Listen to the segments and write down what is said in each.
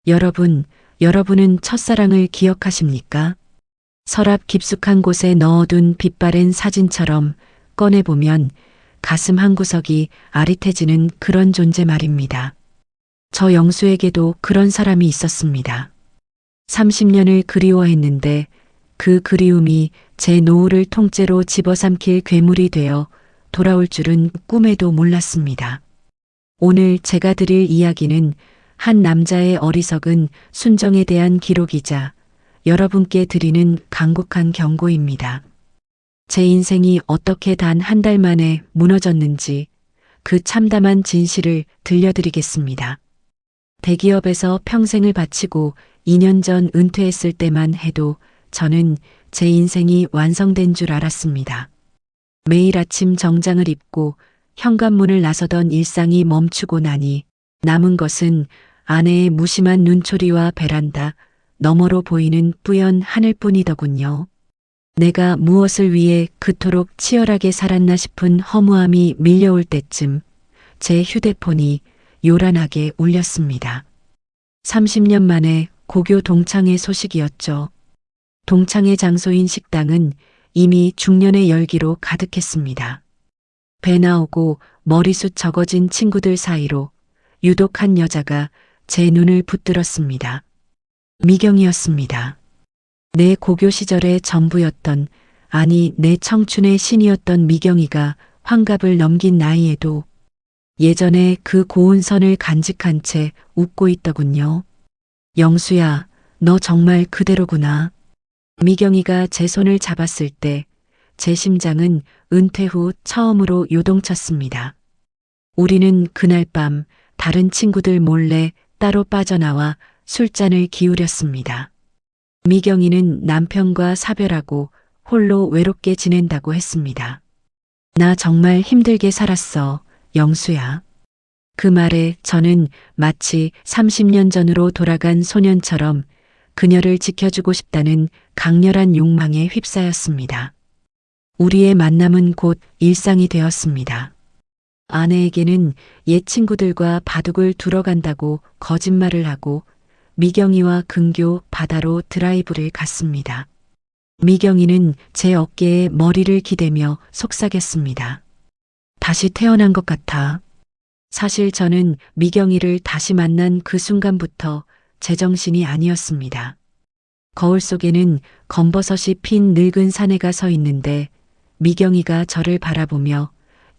여러분은 첫사랑을 기억하십니까? 서랍 깊숙한 곳에 넣어둔 빛바랜 사진처럼 꺼내보면 가슴 한구석이 아릿해지는 그런 존재 말입니다. 저 영수에게도 그런 사람이 있었습니다. 30년을 그리워했는데 그 그리움이 제 노후를 통째로 집어삼킬 괴물이 되어 돌아올 줄은 꿈에도 몰랐습니다. 오늘 제가 드릴 이야기는 한 남자의 어리석은 순정에 대한 기록이자 여러분께 드리는 간곡한 경고입니다. 제 인생이 어떻게 단 한 달 만에 무너졌는지 그 참담한 진실을 들려드리겠습니다. 대기업에서 평생을 바치고 2년 전 은퇴했을 때만 해도 저는 제 인생이 완성된 줄 알았습니다. 매일 아침 정장을 입고 현관문을 나서던 일상이 멈추고 나니 남은 것은 아내의 무심한 눈초리와 베란다 너머로 보이는 뿌연 하늘뿐이더군요. 내가 무엇을 위해 그토록 치열하게 살았나 싶은 허무함이 밀려올 때쯤 제 휴대폰이 요란하게 울렸습니다. 30년 만에 고교 동창회 소식이었죠. 동창회 장소인 식당은 이미 중년의 열기로 가득했습니다. 배 나오고 머리숱 적어진 친구들 사이로 유독 한 여자가 제 눈을 붙들었습니다. 미경이었습니다. 내 고교 시절의 전부였던, 아니 내 청춘의 신이었던 미경이가 환갑을 넘긴 나이에도 예전에 그 고운 선을 간직한 채 웃고 있더군요. 영수야, 너 정말 그대로구나. 미경이가 제 손을 잡았을 때 제 심장은 은퇴 후 처음으로 요동쳤습니다. 우리는 그날 밤 다른 친구들 몰래 따로 빠져나와 술잔을 기울였습니다. 미경이는 남편과 사별하고 홀로 외롭게 지낸다고 했습니다. 나 정말 힘들게 살았어, 영수야. 그 말에 저는 마치 30년 전으로 돌아간 소년처럼 그녀를 지켜주고 싶다는 강렬한 욕망에 휩싸였습니다. 우리의 만남은 곧 일상이 되었습니다. 아내에게는 옛 친구들과 바둑을 두러 간다고 거짓말을 하고 미경이와 근교 바다로 드라이브를 갔습니다. 미경이는 제 어깨에 머리를 기대며 속삭였습니다. 다시 태어난 것 같아. 사실 저는 미경이를 다시 만난 그 순간부터 제정신이 아니었습니다. 거울 속에는 검버섯이 핀 늙은 사내가 서 있는데 미경이가 저를 바라보며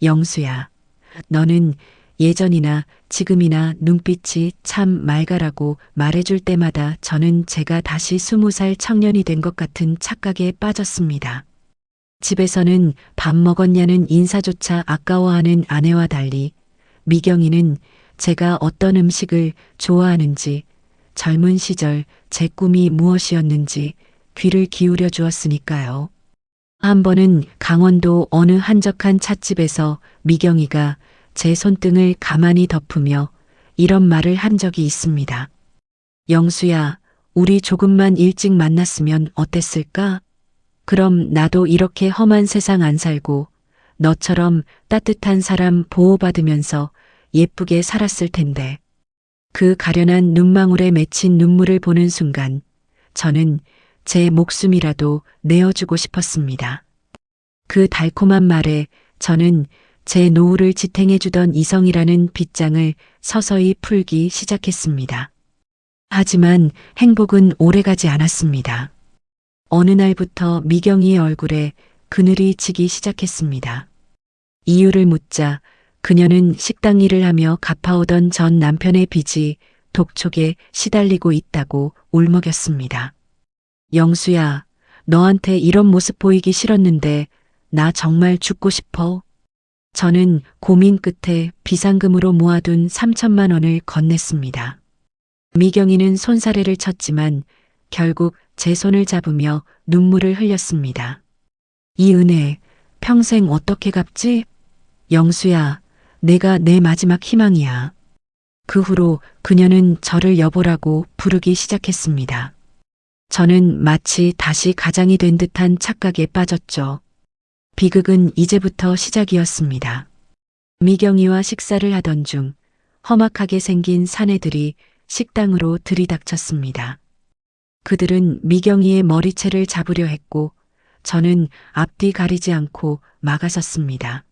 영수야, 너는 예전이나 지금이나 눈빛이 참 맑아라고 말해줄 때마다 저는 제가 다시 20살 청년이 된 것 같은 착각에 빠졌습니다. 집에서는 밥 먹었냐는 인사조차 아까워하는 아내와 달리 미경이는 제가 어떤 음식을 좋아하는지, 젊은 시절 제 꿈이 무엇이었는지 귀를 기울여 주었으니까요. 한 번은 강원도 어느 한적한 찻집에서 미경이가 제 손등을 가만히 덮으며 이런 말을 한 적이 있습니다. 영수야, 우리 조금만 일찍 만났으면 어땠을까? 그럼 나도 이렇게 험한 세상 안 살고 너처럼 따뜻한 사람 보호받으면서 예쁘게 살았을 텐데. 그 가련한 눈망울에 맺힌 눈물을 보는 순간 저는 제 목숨이라도 내어주고 싶었습니다. 그 달콤한 말에 저는 제 노후를 지탱해주던 이성이라는 빗장을 서서히 풀기 시작했습니다. 하지만 행복은 오래가지 않았습니다. 어느 날부터 미경이의 얼굴에 그늘이 지기 시작했습니다. 이유를 묻자 그녀는 식당 일을 하며 갚아오던 전 남편의 빚이 독촉에 시달리고 있다고 울먹였습니다. 영수야, 너한테 이런 모습 보이기 싫었는데 나 정말 죽고 싶어. 저는 고민 끝에 비상금으로 모아둔 3천만 원을 건넸습니다. 미경이는 손사래를 쳤지만 결국 제 손을 잡으며 눈물을 흘렸습니다. 이 은혜 평생 어떻게 갚지? 영수야, 내가 내 마지막 희망이야. 그 후로 그녀는 저를 여보라고 부르기 시작했습니다. 저는 마치 다시 가장이 된 듯한 착각에 빠졌죠. 비극은 이제부터 시작이었습니다. 미경이와 식사를 하던 중 험악하게 생긴 사내들이 식당으로 들이닥쳤습니다. 그들은 미경이의 머리채를 잡으려 했고 저는 앞뒤 가리지 않고 막아섰습니다.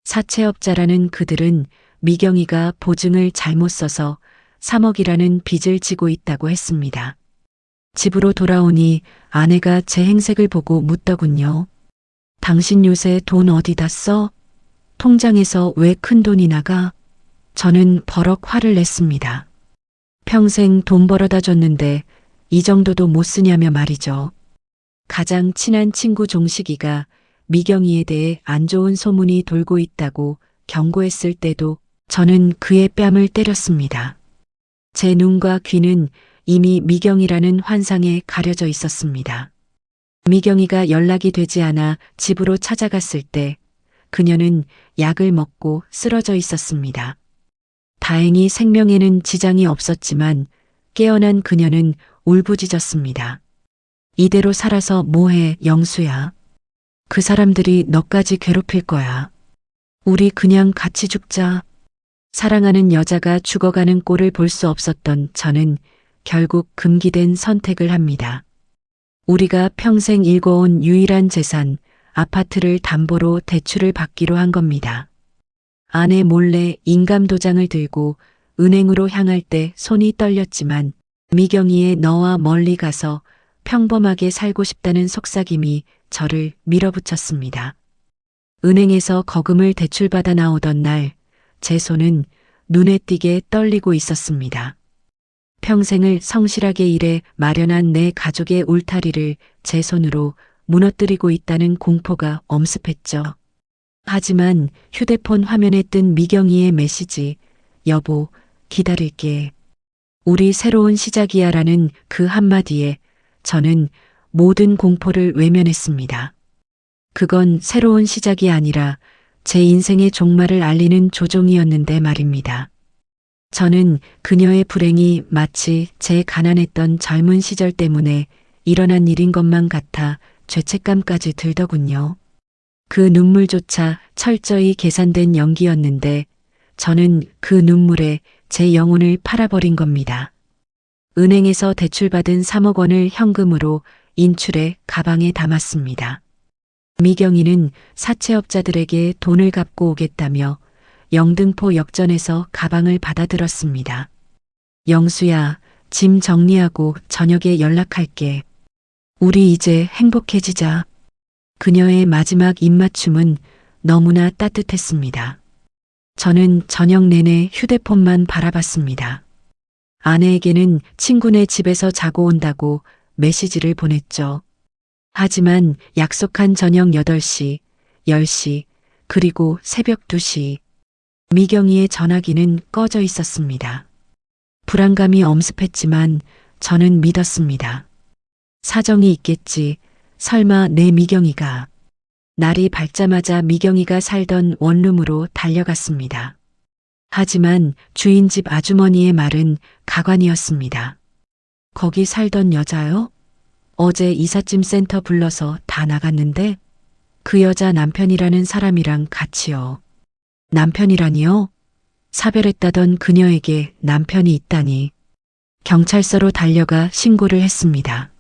사채업자라는 그들은 미경이가 보증을 잘못 써서 3억이라는 빚을 지고 있다고 했습니다. 집으로 돌아오니 아내가 제 행색을 보고 묻더군요. 당신 요새 돈 어디다 써? 통장에서 왜 큰 돈이 나가? 저는 버럭 화를 냈습니다. 평생 돈 벌어다 줬는데 이 정도도 못 쓰냐며 말이죠. 가장 친한 친구 종식이가 미경이에 대해 안 좋은 소문이 돌고 있다고 경고했을 때도 저는 그의 뺨을 때렸습니다. 제 눈과 귀는 이미 미경이라는 환상에 가려져 있었습니다. 미경이가 연락이 되지 않아 집으로 찾아갔을 때 그녀는 약을 먹고 쓰러져 있었습니다. 다행히 생명에는 지장이 없었지만 깨어난 그녀는 울부짖었습니다. 이대로 살아서 뭐해, 영수야. 그 사람들이 너까지 괴롭힐 거야. 우리 그냥 같이 죽자. 사랑하는 여자가 죽어가는 꼴을 볼 수 없었던 저는 결국 금기된 선택을 합니다. 우리가 평생 일궈온 유일한 재산, 아파트를 담보로 대출을 받기로 한 겁니다. 아내 몰래 인감도장을 들고 은행으로 향할 때 손이 떨렸지만 미경이의 너와 멀리 가서 평범하게 살고 싶다는 속삭임이 저를 밀어붙였습니다. 은행에서 거금을 대출받아 나오던 날, 제 손은 눈에 띄게 떨리고 있었습니다. 평생을 성실하게 일해 마련한 내 가족의 울타리를 제 손으로 무너뜨리고 있다는 공포가 엄습했죠. 하지만 휴대폰 화면에 뜬 미경이의 메시지, 여보, 기다릴게. 우리 새로운 시작이야 라는 그 한마디에 저는 모든 공포를 외면했습니다. 그건 새로운 시작이 아니라 제 인생의 종말을 알리는 조종이었는데 말입니다. 저는 그녀의 불행이 마치 제 가난했던 젊은 시절 때문에 일어난 일인 것만 같아 죄책감까지 들더군요. 그 눈물조차 철저히 계산된 연기였는데 저는 그 눈물에 제 영혼을 팔아버린 겁니다. 은행에서 대출받은 3억 원을 현금으로 인출해 가방에 담았습니다. 미경이는 사채업자들에게 돈을 갚고 오겠다며 영등포 역전에서 가방을 받아들었습니다. 영수야, 짐 정리하고 저녁에 연락할게. 우리 이제 행복해지자. 그녀의 마지막 입맞춤은 너무나 따뜻했습니다. 저는 저녁 내내 휴대폰만 바라봤습니다. 아내에게는 친구네 집에서 자고 온다고 메시지를 보냈죠. 하지만 약속한 저녁 8시, 10시, 그리고 새벽 2시, 미경이의 전화기는 꺼져 있었습니다. 불안감이 엄습했지만 저는 믿었습니다. 사정이 있겠지. 설마 내 미경이가. 날이 밝자마자 미경이가 살던 원룸으로 달려갔습니다. 하지만 주인 집 아주머니의 말은 가관이었습니다. 거기 살던 여자요? 어제 이삿짐 센터 불러서 다 나갔는데 그 여자 남편이라는 사람이랑 같이요. 남편이라니요? 사별했다던 그녀에게 남편이 있다니. 경찰서로 달려가 신고를 했습니다.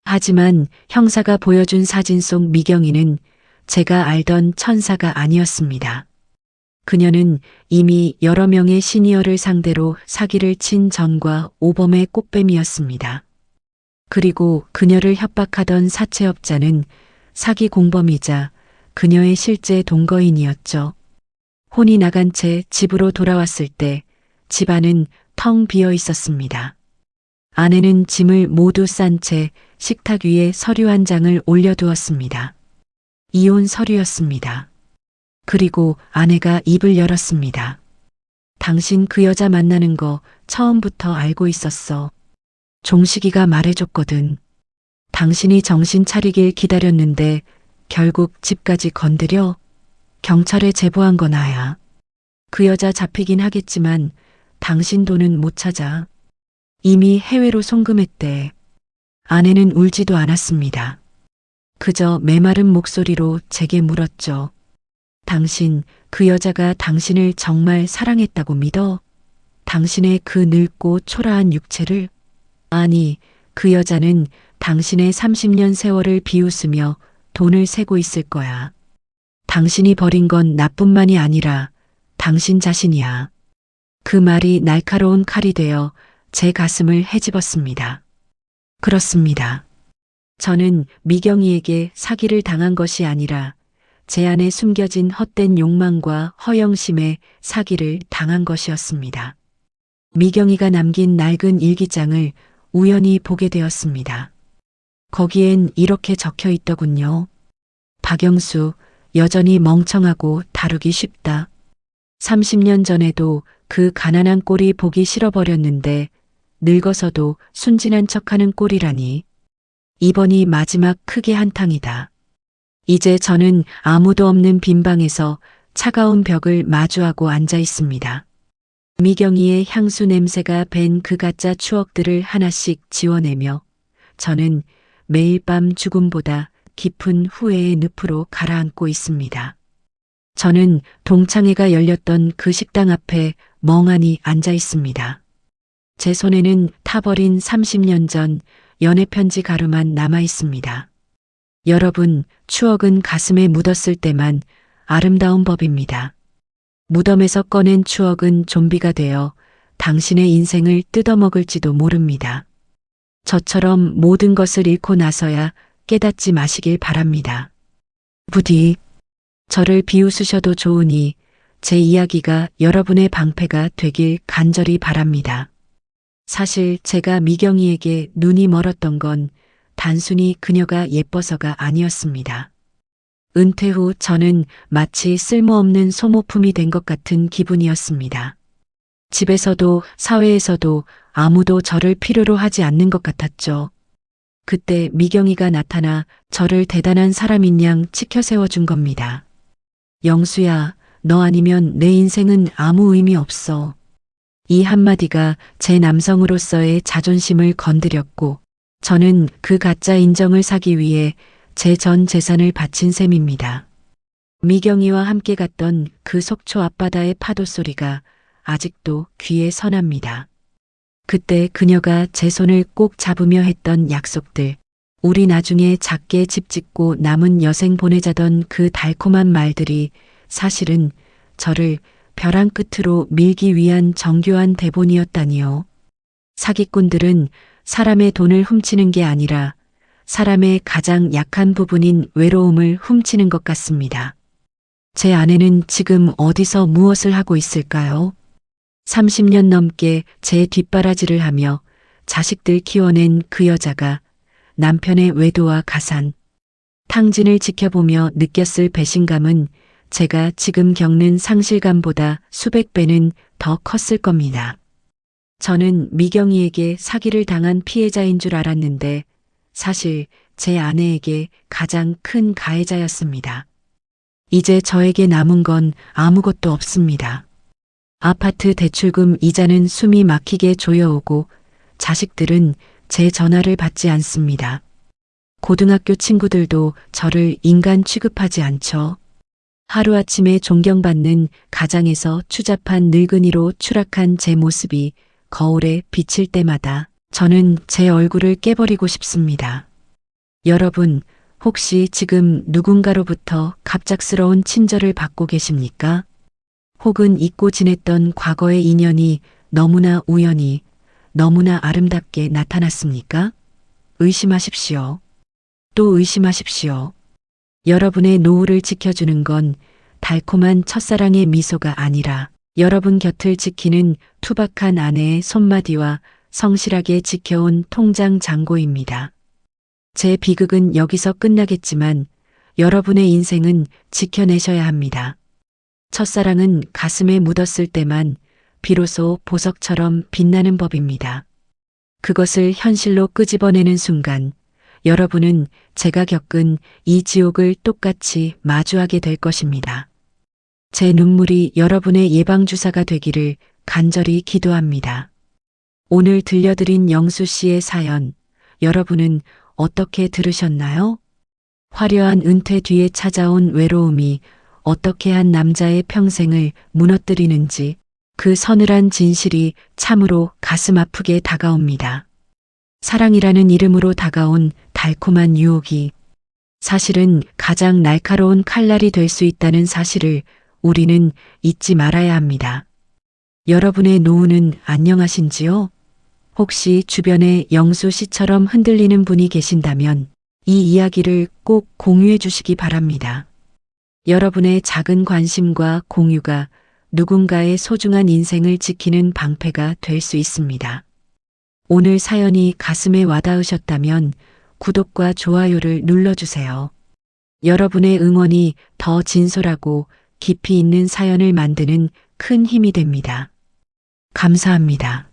하지만 형사가 보여준 사진 속 미경이는 제가 알던 천사가 아니었습니다. 그녀는 이미 여러 명의 시니어를 상대로 사기를 친 전과 오범의 꽃뱀이었습니다. 그리고 그녀를 협박하던 사채업자는 사기 공범이자 그녀의 실제 동거인이었죠. 혼이 나간 채 집으로 돌아왔을 때 집안은 텅 비어 있었습니다. 아내는 짐을 모두 싼 채 식탁 위에 서류 한 장을 올려두었습니다. 이혼 서류였습니다. 그리고 아내가 입을 열었습니다. 당신 그 여자 만나는 거 처음부터 알고 있었어. 종식이가 말해줬거든. 당신이 정신 차리길 기다렸는데 결국 집까지 건드려? 경찰에 제보한 거 나야. 그 여자 잡히긴 하겠지만 당신 돈은 못 찾아. 이미 해외로 송금했대. 아내는 울지도 않았습니다. 그저 메마른 목소리로 제게 물었죠. 당신, 그 여자가 당신을 정말 사랑했다고 믿어? 당신의 그 늙고 초라한 육체를, 아니, 그 여자는 당신의 30년 세월을 비웃으며 돈을 세고 있을 거야. 당신이 버린 건 나뿐만이 아니라 당신 자신이야. 그 말이 날카로운 칼이 되어 제 가슴을 헤집었습니다. 그렇습니다. 저는 미경이에게 사기를 당한 것이 아니라 제 안에 숨겨진 헛된 욕망과 허영심에 사기를 당한 것이었습니다. 미경이가 남긴 낡은 일기장을 우연히 보게 되었습니다. 거기엔 이렇게 적혀 있더군요. 박영수, 여전히 멍청하고 다루기 쉽다. 30년 전에도 그 가난한 꼴이 보기 싫어버렸는데 늙어서도 순진한 척하는 꼴이라니. 이번이 마지막 크게 한탕이다. 이제 저는 아무도 없는 빈 방에서 차가운 벽을 마주하고 앉아 있습니다. 미경이의 향수 냄새가 밴 그 가짜 추억들을 하나씩 지워내며 저는 매일 밤 죽음보다 깊은 후회의 늪으로 가라앉고 있습니다. 저는 동창회가 열렸던 그 식당 앞에 멍하니 앉아 있습니다. 제 손에는 타버린 30년 전 연애편지 가루만 남아 있습니다. 여러분, 추억은 가슴에 묻었을 때만 아름다운 법입니다. 무덤에서 꺼낸 추억은 좀비가 되어 당신의 인생을 뜯어먹을지도 모릅니다. 저처럼 모든 것을 잃고 나서야 깨닫지 마시길 바랍니다. 부디 저를 비웃으셔도 좋으니 제 이야기가 여러분의 방패가 되길 간절히 바랍니다. 사실 제가 미경이에게 눈이 멀었던 건 단순히 그녀가 예뻐서가 아니었습니다. 은퇴 후 저는 마치 쓸모없는 소모품이 된 것 같은 기분이었습니다. 집에서도 사회에서도 아무도 저를 필요로 하지 않는 것 같았죠. 그때 미경이가 나타나 저를 대단한 사람인 양 치켜 세워준 겁니다. 영수야, 너 아니면 내 인생은 아무 의미 없어. 이 한마디가 제 남성으로서의 자존심을 건드렸고 저는 그 가짜 인정을 사기 위해 제 전 재산을 바친 셈입니다. 미경이와 함께 갔던 그 속초 앞바다의 파도 소리가 아직도 귀에 선합니다. 그때 그녀가 제 손을 꼭 잡으며 했던 약속들, 우리 나중에 작게 집 짓고 남은 여생 보내자던 그 달콤한 말들이 사실은 저를 벼랑 끝으로 밀기 위한 정교한 대본이었다니요. 사기꾼들은 사람의 돈을 훔치는 게 아니라 사람의 가장 약한 부분인 외로움을 훔치는 것 같습니다. 제 아내는 지금 어디서 무엇을 하고 있을까요? 30년 넘게 제 뒷바라지를 하며 자식들 키워낸 그 여자가 남편의 외도와 가산, 탕진을 지켜보며 느꼈을 배신감은 제가 지금 겪는 상실감보다 수백 배는 더 컸을 겁니다. 저는 미경이에게 사기를 당한 피해자인 줄 알았는데 사실 제 아내에게 가장 큰 가해자였습니다. 이제 저에게 남은 건 아무것도 없습니다. 아파트 대출금 이자는 숨이 막히게 조여오고 자식들은 제 전화를 받지 않습니다. 고등학교 친구들도 저를 인간 취급하지 않죠. 하루아침에 존경받는 가장에서 추잡한 늙은이로 추락한 제 모습이 거울에 비칠 때마다 저는 제 얼굴을 깨버리고 싶습니다. 여러분, 혹시 지금 누군가로부터 갑작스러운 친절을 받고 계십니까? 혹은 잊고 지냈던 과거의 인연이 너무나 우연히, 너무나 아름답게 나타났습니까? 의심하십시오. 또 의심하십시오. 여러분의 노후를 지켜주는 건 달콤한 첫사랑의 미소가 아니라 여러분 곁을 지키는 투박한 아내의 손마디와 성실하게 지켜온 통장 잔고입니다. 제 비극은 여기서 끝나겠지만 여러분의 인생은 지켜내셔야 합니다. 첫사랑은 가슴에 묻었을 때만 비로소 보석처럼 빛나는 법입니다. 그것을 현실로 끄집어내는 순간 여러분은 제가 겪은 이 지옥을 똑같이 마주하게 될 것입니다. 제 눈물이 여러분의 예방주사가 되기를 간절히 기도합니다. 오늘 들려드린 영수 씨의 사연, 여러분은 어떻게 들으셨나요? 화려한 은퇴 뒤에 찾아온 외로움이 어떻게 한 남자의 평생을 무너뜨리는지 그 서늘한 진실이 참으로 가슴 아프게 다가옵니다. 사랑이라는 이름으로 다가온 달콤한 유혹이 사실은 가장 날카로운 칼날이 될 수 있다는 사실을 우리는 잊지 말아야 합니다. 여러분의 노후는 안녕하신지요? 혹시 주변에 영수 씨처럼 흔들리는 분이 계신다면 이 이야기를 꼭 공유해 주시기 바랍니다. 여러분의 작은 관심과 공유가 누군가의 소중한 인생을 지키는 방패가 될 수 있습니다. 오늘 사연이 가슴에 와닿으셨다면 구독과 좋아요를 눌러주세요. 여러분의 응원이 더 진솔하고 깊이 있는 사연을 만드는 큰 힘이 됩니다. 감사합니다.